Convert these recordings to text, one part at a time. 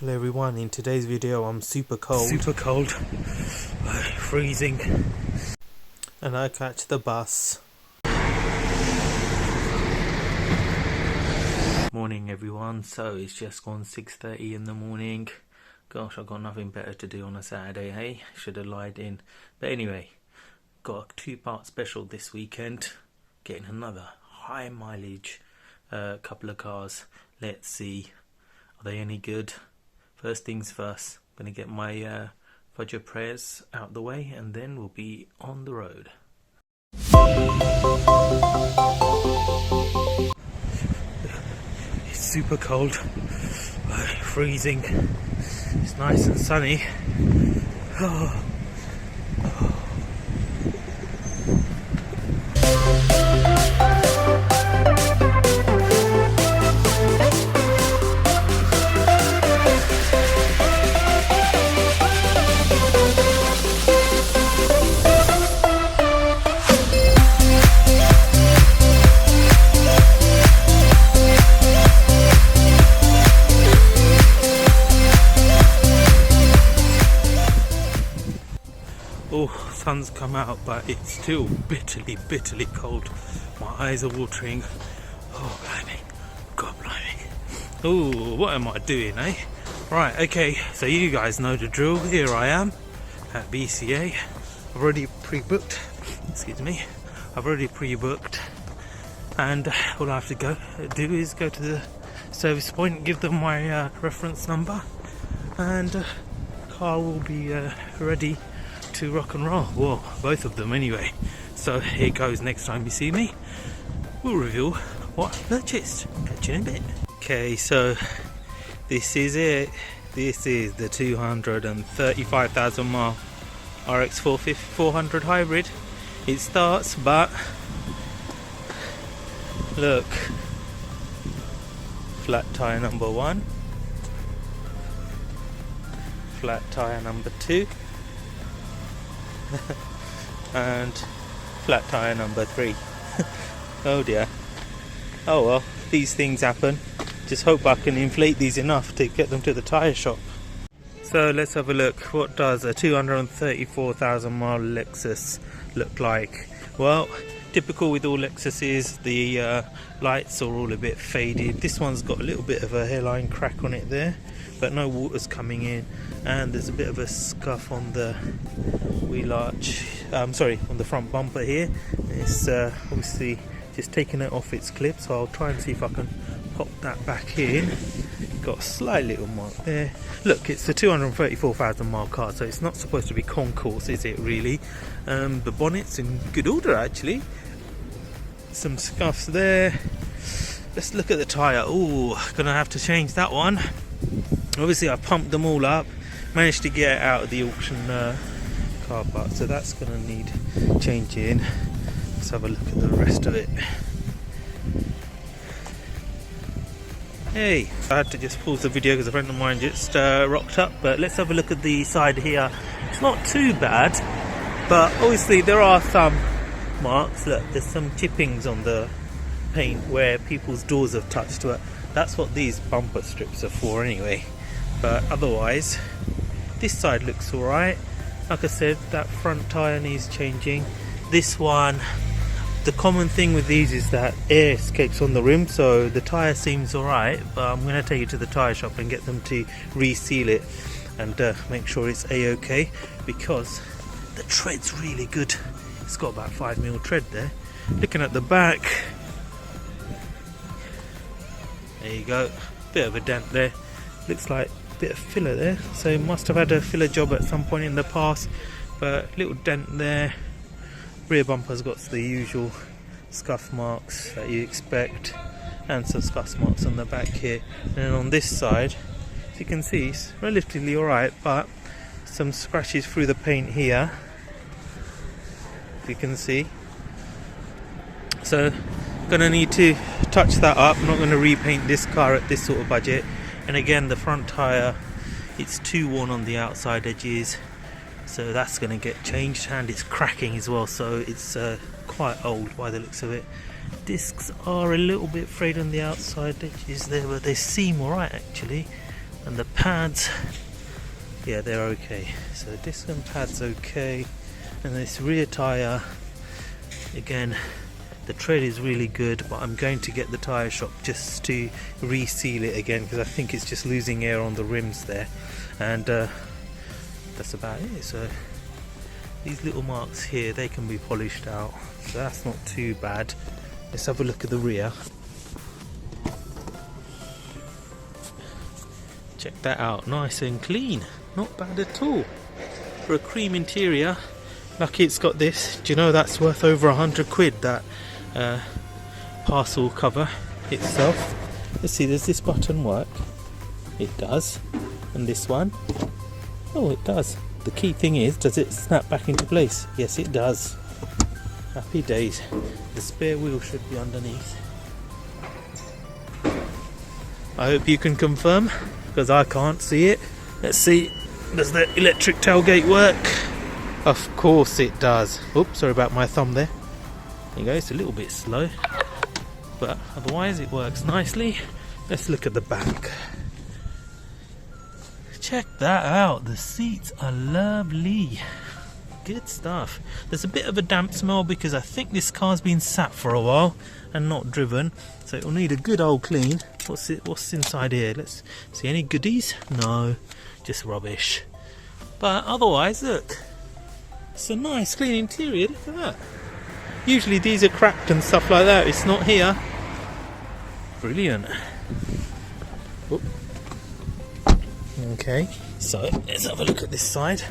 Hello everyone, in today's video I'm super cold, freezing, and I catch the bus. Morning everyone, so it's just gone 6:30 in the morning. Gosh, I've got nothing better to do on a Saturday, hey? Should have lied in. But anyway, got a 2-part special this weekend, getting another high mileage couple of cars. Let's see, are they any good? First things first, I'm going to get my Fudger prayers out the way and then we'll be on the road. It's super cold, freezing, it's nice and sunny. Oh, sun's come out, but it's still bitterly cold. My eyes are watering. Oh, blimey. God, blimey. Oh, what am I doing, eh? Right, okay, so you guys know the drill. Here I am at BCA. I've already pre-booked. Excuse me. I've already pre-booked. And all I have to do is go to the service point, give them my reference number, and the car will be ready to rock and roll. Well, both of them anyway. So here goes. Next time you see me, we'll reveal what I purchased. Catch you in a bit. Okay, so this is it. This is the 235,000 mile RX400 hybrid. It starts, but look, flat tire number 1, flat tire number 2, and flat tire number 3. Oh dear. Oh well, these things happen. Just hope I can inflate these enough to get them to the tyre shop. So let's have a look. What does a 234,000 mile Lexus look like? Well, typical with all Lexuses, the lights are all a bit faded. This one's got a little bit of a hairline crack on it there, but no water's coming in, and there's a bit of a scuff on the wheel arch, on the front bumper here. It's obviously just taking it off its clip, so I'll try and see if I can pop that back in. Got a slight little mark there. Look, it's a 234,000 mile car, so it's not supposed to be concourse, is it really? The bonnet's in good order actually. Some scuffs there. Let's look at the tyre. Oh, gonna have to change that one. Obviously I pumped them all up, managed to get it out of the auction car park, so that's gonna need changing. Let's have a look at the rest of it. Hey, I had to just pause the video because a friend of mine just rocked up, but let's have a look at the side here. It's not too bad, but obviously there are some marks. Look, there's some chippings on the paint where people's doors have touched to it. That's what these bumper strips are for anyway. But otherwise, this side looks alright. Like I said, that front tyre needs changing. This one, the common thing with these is that air escapes on the rim, so the tyre seems alright, but I'm going to take it to the tyre shop and get them to reseal it and make sure it's a-okay, because the tread's really good. It's got about 5mm tread there. Looking at the back, there you go, bit of a dent there. Looks like a bit of filler there, so it must have had a filler job at some point in the past, but little dent there. Rear bumper's got the usual scuff marks that you expect, and some scuff marks on the back here. And then on this side, as you can see, it's relatively alright, but some scratches through the paint here, you can see. So gonna need to touch that up. I'm not going to repaint this car at this sort of budget. And again, the front tyre, it's too worn on the outside edges, so that's going to get changed, and it's cracking as well, so it's quite old by the looks of it. Discs are a little bit frayed on the outside edges there, but they seem alright actually. And the pads, yeah, they're okay. So this one pad's okay, and this rear tyre, again, the tread is really good, but I'm going to get the tyre shop just to reseal it again, because I think it's just losing air on the rims there, and that's about it. So these little marks here, they can be polished out, so that's not too bad. Let's have a look at the rear. Check that out, nice and clean, not bad at all. For a cream interior, lucky it's got this. Do you know that's worth over 100 quid, that parcel cover itself? Let's see, does this button work? It does. And this one? Oh, it does. The key thing is, does it snap back into place? Yes, it does. Happy days. The spare wheel should be underneath. I hope you can confirm, because I can't see it. Let's see, does the electric tailgate work? Of course it does. Oops, sorry about my thumb there. There you go, it's a little bit slow, but otherwise it works nicely. Let's look at the back. Check that out, the seats are lovely. Good stuff. There's a bit of a damp smell because I think this car's been sat for a while and not driven, so it'll need a good old clean. What's inside here? Let's see, any goodies? No, just rubbish. But otherwise, look, it's a nice clean interior. Look at that. Usually these are cracked and stuff like that. It's not here. Brilliant. Oop. Okay, so let's have a look at this side.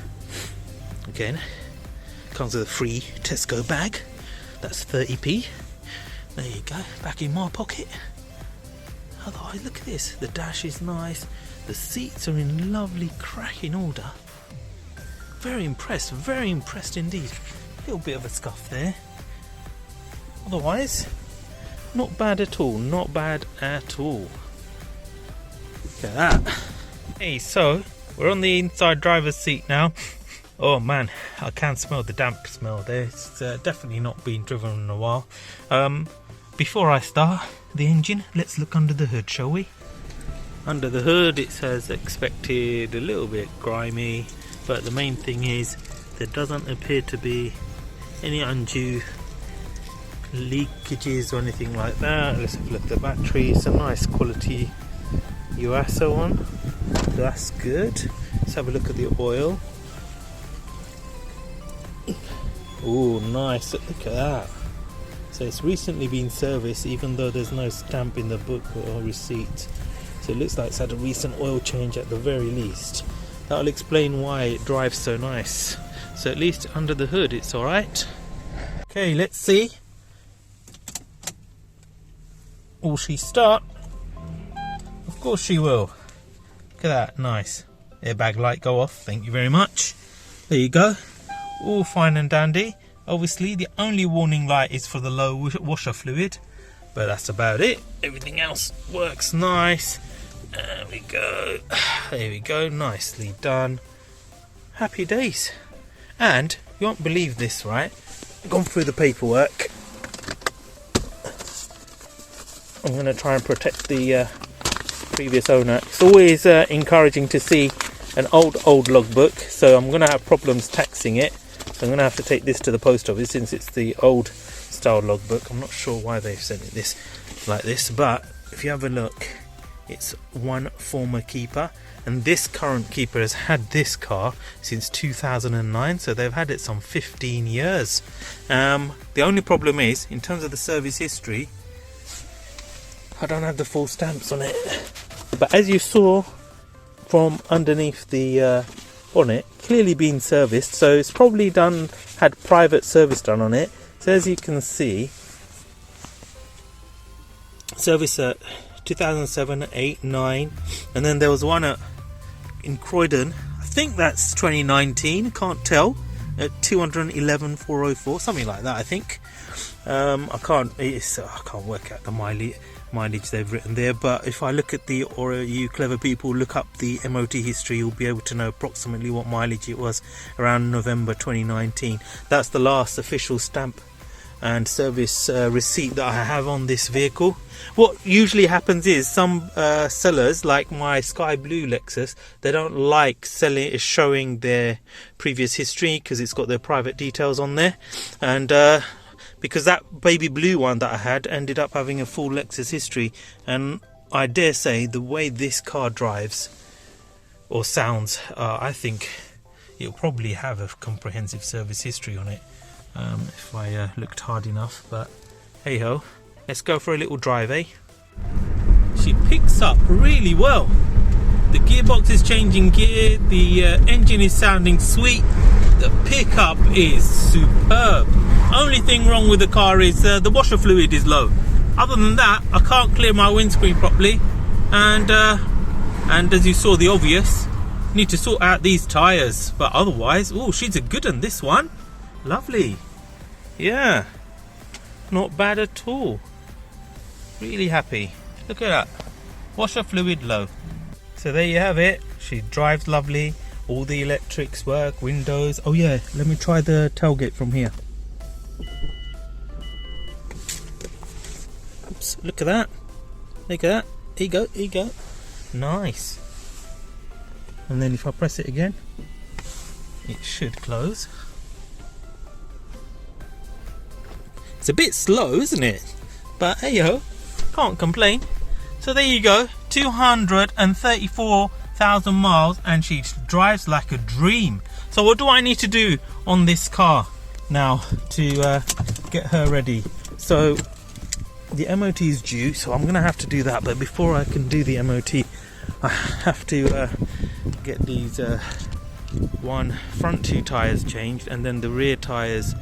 Again, comes with a free Tesco bag. That's 30p. There you go, back in my pocket. Otherwise, look at this. The dash is nice. The seats are in lovely cracking order. Very impressed indeed. A little bit of a scuff there. Otherwise, not bad at all. Not bad at all. Look at that. Hey, so we're on the inside driver's seat now. Oh man, I can smell the damp smell there. It's definitely not been driven in a while. Before I start the engine, let's look under the hood, shall we? Under the hood, it says expected, a little bit grimy, but the main thing is there doesn't appear to be any undue leakages or anything like that. Let's have a look at the battery. It's a nice quality UASO one. That's good. Let's have a look at the oil. Oh, nice. Look at that. So it's recently been serviced, even though there's no stamp in the book or receipt. So it looks like it's had a recent oil change at the very least. That'll explain why it drives so nice. So at least under the hood it's alright. Okay, let's see. Will she start? Of course she will. Look at that, nice. Airbag light go off, thank you very much. There you go. All fine and dandy. Obviously the only warning light is for the low washer fluid, but that's about it. Everything else works nice. There we go. There we go, nicely done. Happy days. And you won't believe this, right? I've gone through the paperwork. I'm going to try and protect the previous owner. It's always encouraging to see an old logbook, so I'm going to have problems taxing it. So I'm going to have to take this to the post office since it's the old style logbook. I'm not sure why they've sent it this like this, but if you have a look, it's one former keeper, and this current keeper has had this car since 2009, so they've had it some 15 years. The only problem is, in terms of the service history, I don't have the full stamps on it. But as you saw from underneath the bonnet, clearly been serviced, so it's probably had private service done on it. So as you can see, service at 2007, 8, 9, and then there was one in Croydon, I think that's 2019, can't tell, at 211,404, something like that I think. I can't work out the mileage they've written there, but if I look at or you clever people look up the MOT history, you'll be able to know approximately what mileage it was around November 2019. That's the last official stamp and service receipt that I have on this vehicle. What usually happens is some sellers, like my sky blue Lexus, they don't like showing their previous history because it's got their private details on there. And because that baby blue one that I had ended up having a full Lexus history, and I dare say the way this car drives or sounds, I think it'll probably have a comprehensive service history on it if I looked hard enough. But hey ho, let's go for a little drive, eh? She picks up really well. The gearbox is changing gear, the engine is sounding sweet, the pickup is superb. Only thing wrong with the car is the washer fluid is low. Other than that, I can't clear my windscreen properly, and as you saw, the obvious, need to sort out these tyres. But otherwise, oh, she's a good one, this one. Lovely. Yeah, not bad at all. Really happy. Look at that, washer fluid low. So there you have it. She drives lovely, all the electrics work, windows. Oh yeah, let me try the tailgate from here. Oops, look at that. Look at that. Here you go, here you go. Nice. And then if I press it again, it should close. It's a bit slow, isn't it? But hey ho, can't complain. So there you go, 234,000 miles, and she drives like a dream. So what do I need to do on this car now to get her ready? So the MOT is due, so I'm going to have to do that. But before I can do the MOT, I have to get these front two tyres changed, and then the rear tyres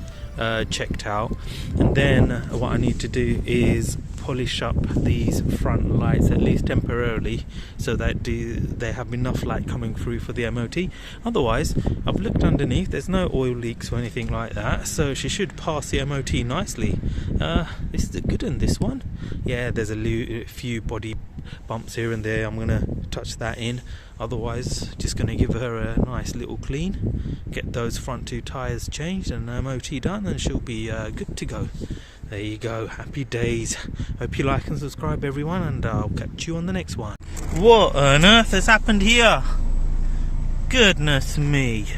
checked out. And then what I need to do is polish up these front lights, at least temporarily, so that they have enough light coming through for the MOT. Otherwise, I've looked underneath, there's no oil leaks or anything like that, so she should pass the MOT nicely. This is a good one, this one. Yeah, there's a few body bumps here and there. I'm gonna touch that in. Otherwise, just gonna give her a nice little clean, get those front two tyres changed and MOT done, and she'll be good to go. There you go, happy days. Hope you like and subscribe, everyone, and I'll catch you on the next one. What on earth has happened here? Goodness me.